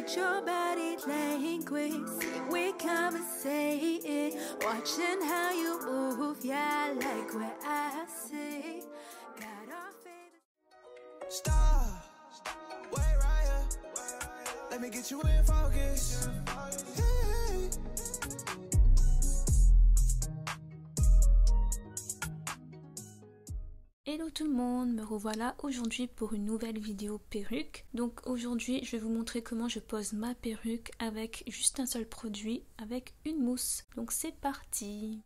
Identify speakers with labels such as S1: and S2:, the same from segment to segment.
S1: read your body language, see we conversating, watching how you move, yeah, I like what I see. Got our favorite.
S2: Stop, wait right here. Let me get you in focus. Hey.
S3: Hello tout le monde, me revoilà aujourd'hui pour une nouvelle vidéo perruque. Donc aujourd'hui je vais vous montrer comment je pose ma perruque avec juste un seul produit, avec une mousse. Donc c'est parti!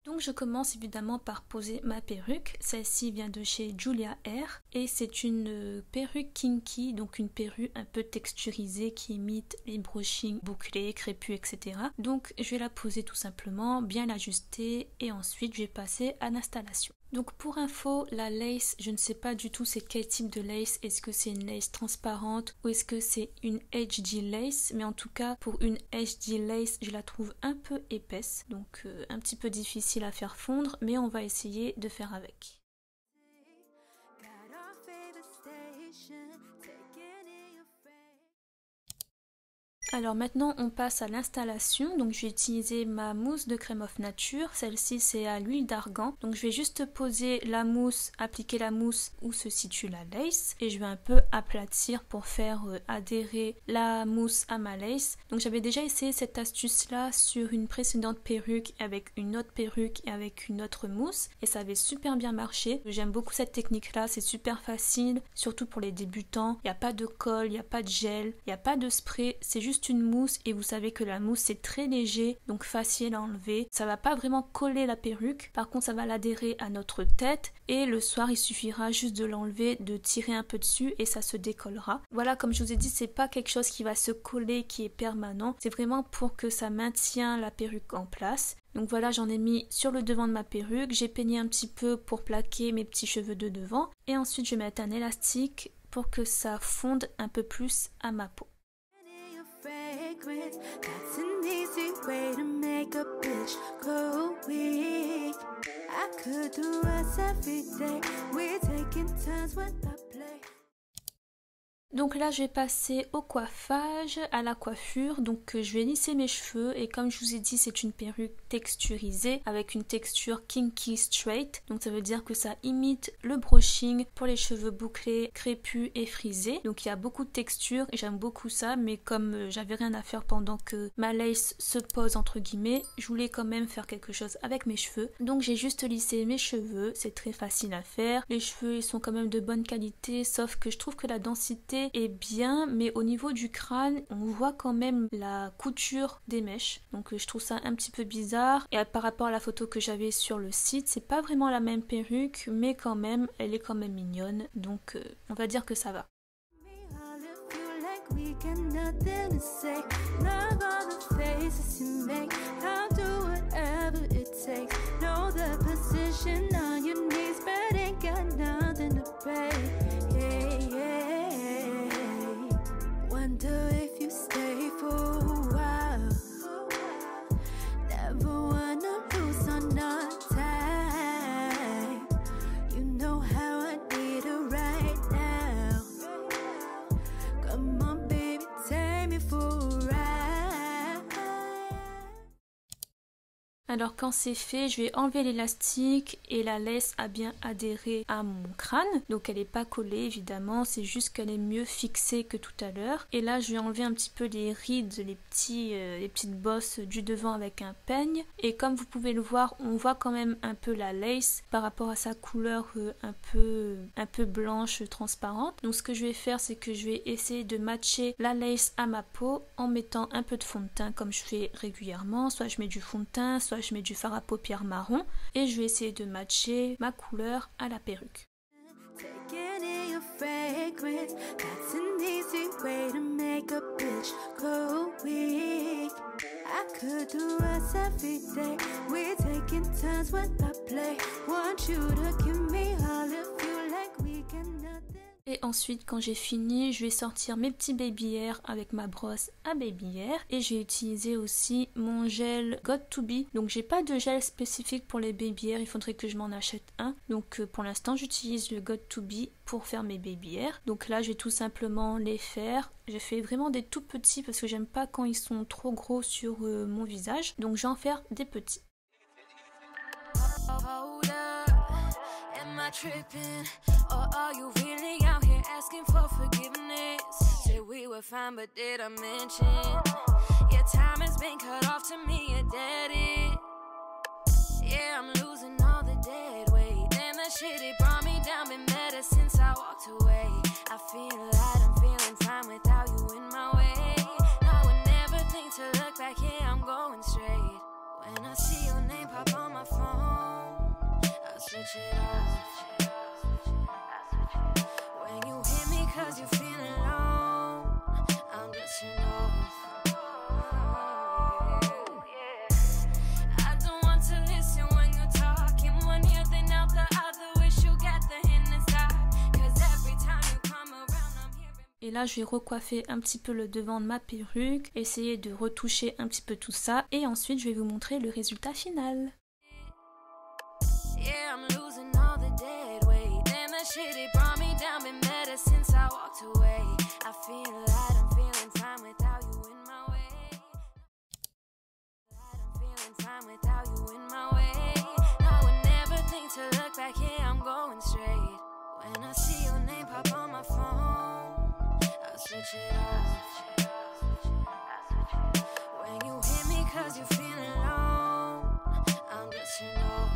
S3: Donc je commence évidemment par poser ma perruque. Celle-ci vient de chez Julia Hair et c'est une perruque kinky, donc une perruque un peu texturisée qui imite les brushings bouclés, crépus, etc. Donc je vais la poser tout simplement, bien l'ajuster et ensuite je vais passer à l'installation. Donc pour info, la lace, je ne sais pas du tout c'est quel type de lace, est-ce que c'est une lace transparente ou est-ce que c'est une HD lace, mais en tout cas pour une HD lace je la trouve un peu épaisse, donc un petit peu difficile à faire fondre, mais on va essayer de faire avec. Alors maintenant on passe à l'installation, donc je vais utiliser ma mousse de Crème of Nature, celle-ci c'est à l'huile d'argan, donc je vais juste poser la mousse, appliquer la mousse où se situe la lace et je vais un peu aplatir pour faire adhérer la mousse à ma lace. Donc j'avais déjà essayé cette astuce là sur une précédente perruque avec une autre perruque et avec une autre mousse et ça avait super bien marché. J'aime beaucoup cette technique là, c'est super facile, surtout pour les débutants, il n'y a pas de colle, il n'y a pas de gel, il n'y a pas de spray, c'est juste une mousse et vous savez que la mousse c'est très léger donc facile à enlever, ça va pas vraiment coller la perruque, par contre ça va l'adhérer à notre tête et le soir il suffira juste de l'enlever, de tirer un peu dessus et ça se décollera. Voilà, comme je vous ai dit, c'est pas quelque chose qui va se coller, qui est permanent, c'est vraiment pour que ça maintient la perruque en place. Donc voilà, j'en ai mis sur le devant de ma perruque, j'ai peigné un petit peu pour plaquer mes petits cheveux de devant et ensuite je vais mettre un élastique pour que ça fonde un peu plus à ma peau.
S1: That's an easy way to make a bitch go weak. I could do us every day. We're taking turns when I play.
S3: Donc là je vais passer au coiffage, à la coiffure, donc je vais lisser mes cheveux et comme je vous ai dit c'est une perruque texturisée avec une texture kinky straight, donc ça veut dire que ça imite le brushing pour les cheveux bouclés, crépus et frisés, donc il y a beaucoup de texture et j'aime beaucoup ça, mais comme j'avais rien à faire pendant que ma lace se pose entre guillemets, je voulais quand même faire quelque chose avec mes cheveux, donc j'ai juste lissé mes cheveux, c'est très facile à faire, les cheveux ils sont quand même de bonne qualité, sauf que je trouve que la densité est bien, mais au niveau du crâne on voit quand même la couture des mèches, donc je trouve ça un petit peu bizarre et par rapport à la photo que j'avais sur le site c'est pas vraiment la même perruque, mais quand même elle est quand même mignonne, donc on va dire que ça va.
S1: Wonder if you stay for a while. Never wanna lose on our time. You know how I need it right now. Come on baby, take me for a ride.
S3: Alors quand c'est fait, je vais enlever l'élastique et la lace a bien adhéré à mon crâne. Donc elle n'est pas collée évidemment, c'est juste qu'elle est mieux fixée que tout à l'heure. Et là je vais enlever un petit peu les rides, les petites bosses du devant avec un peigne. Et comme vous pouvez le voir, on voit quand même un peu la lace par rapport à sa couleur un peu blanche, transparente. Donc ce que je vais faire, c'est que je vais essayer de matcher la lace à ma peau en mettant un peu de fond de teint comme je fais régulièrement. Soit je mets du fond de teint, soit je mets du fard à paupières marron et je vais essayer de matcher ma couleur à la perruque. Et ensuite, quand j'ai fini, je vais sortir mes petits baby hairs avec ma brosse à baby hair. Et j'ai utilisé aussi mon gel Got2b. Donc j'ai pas de gel spécifique pour les baby hairs, il faudrait que je m'en achète un. Donc pour l'instant, j'utilise le Got2b pour faire mes baby hairs. Donc là, je vais tout simplement les faire. J'ai fait vraiment des tout petits parce que j'aime pas quand ils sont trop gros sur mon visage. Donc je vais en faire des petits.
S1: Tripping, or are you really out here asking for forgiveness? Say we were fine, but did I mention your time has been cut off to me, you're dead it. Yeah, I'm losing all the dead weight. Damn, that shit, it brought me down, been better since I walked away. I feel light, I'm feeling fine without you in my way. I would never think to look back, yeah, I'm going straight. When I see your name pop on my phone, I'll switch it off. When you hit me cause you're feeling low, I'm just turn off. I don't want to listen when you're talking one ear then out the other. Wish you get the hint and stop, cause every time you come around I'm hearing.
S3: Et là je vais recoiffer un petit peu le devant de ma perruque, essayer de retoucher un petit peu tout ça et ensuite je vais vous montrer le résultat final.
S1: Yeah, I'm losing all the dead weight. Damn, that shit, it brought me down, been better since I walked away. I feel light, I'm feeling fine without you in my way. Light, I'm feeling fine without you in my way. I would never think to look back, yeah, I'm going straight. When I see your name pop on my phone, I'll switch it off. When you hit me cause you're feeling low, I'm just turn off.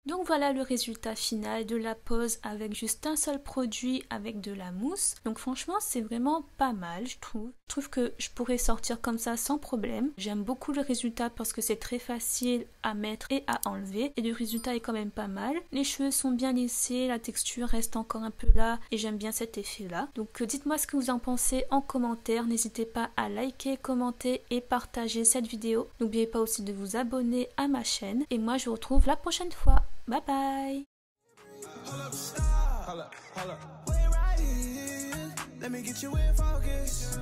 S3: Donc voilà le résultat final de la pose avec juste un seul produit avec de la mousse. Donc franchement c'est vraiment pas mal je trouve. Je trouve que je pourrais sortir comme ça sans problème. J'aime beaucoup le résultat parce que c'est très facile à mettre et à enlever. Et le résultat est quand même pas mal. Les cheveux sont bien lissés, la texture reste encore un peu là et j'aime bien cet effet là. Donc dites-moi ce que vous en pensez en commentaire. N'hésitez pas à liker, commenter et partager cette vidéo. N'oubliez pas aussi de vous abonner à ma chaîne. Et moi je vous retrouve la prochaine fois. Bye bye.
S2: Hold up. Wait right here. Let me get you in focus.